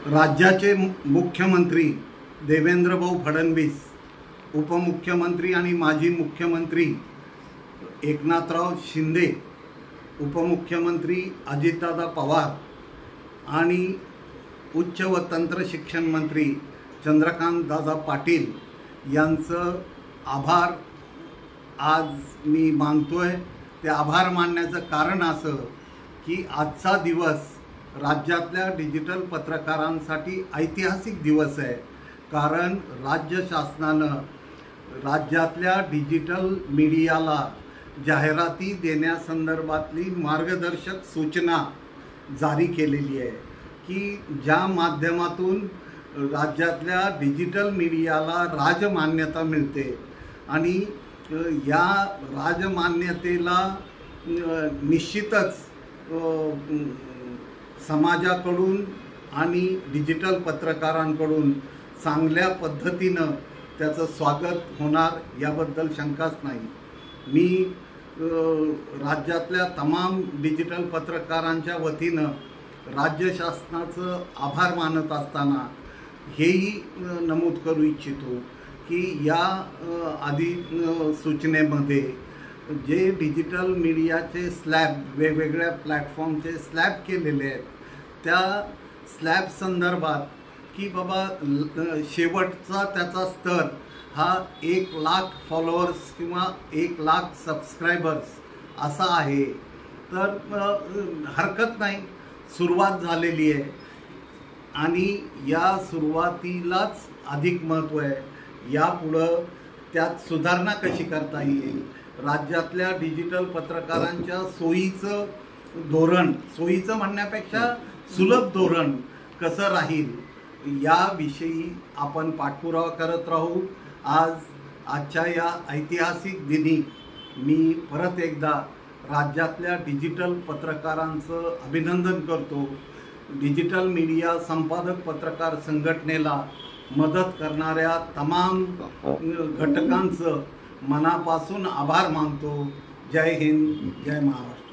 राज्याचे मुख्यमंत्री देवेंद्रभाऊ फडणवीस, उपमुख्यमंत्री आणि माजी मुख्यमंत्री एकनाथराव शिंदे, उपमुख्यमंत्री अजितदादा पवार आणि उच्च व तंत्र शिक्षण मंत्री चंद्रकांतदादा पाटील यांचं आभार आज मी मानतोय। ते आभार मानण्याचं कारण असं की आजचा दिवस राज्यातल्या डिजिटल पत्रकारांसाठी ऐतिहासिक दिवस आहे। कारण राज्य शासनानं राज्यातल्या डिजिटल मीडियाला जाहिराती देण्यासंदर्भातली मार्गदर्शक सूचना जारी केलेली आहे की ज्या माध्यमातून राज्यातल्या डिजिटल मीडियाला राजमान्यता मिळते आणि या राजमान्यतेला निश्चितच समाजाकडून आणि डिजिटल पत्रकारांकडून चांगल्या पद्धतीनं त्याचं स्वागत होणार याबद्दल शंकाच नाही। मी राज्यातल्या तमाम डिजिटल पत्रकारांच्या वतीनं राज्य शासनाचं आभार मानत असताना हेही नमूद करू इच्छितो की या आधी सूचनेमध्ये जे डिजिटल मीडियाचे स्लॅब वेगवेगळ्या प्लॅटफॉर्मचे स्लॅब केलेले आहेत त्या स्लॅब संदर्भात की बाबा शेवटचा त्याचा स्तर हा 1 लाख फॉलोअर्स किंवा 1 लाख सबस्क्रायबर्स असा आहे। तर हरकत नाही, सुरुवात झालेली आहे आणि या सुरुवातीलाच अधिक महत्त्व आहे। यापुढं त्यात सुधारणा कशी करता येईल, राज्यातल्या डिजिटल पत्रकारांच्या सोयीचं धोरण, सोयीचं म्हणण्यापेक्षा सुलभ धोरण कसं राहील याविषयी आपण पाठपुरावा करत राहू। आजच्या या ऐतिहासिक दिनी मी परत एकदा राज्यातल्या डिजिटल पत्रकारांचं अभिनंदन करतो। डिजिटल मीडिया संपादक पत्रकार संघटनेला मदत करणाऱ्या तमाम घटकांचं मनापासून आभार मानतो। जय हिंद, जय महाराष्ट्र।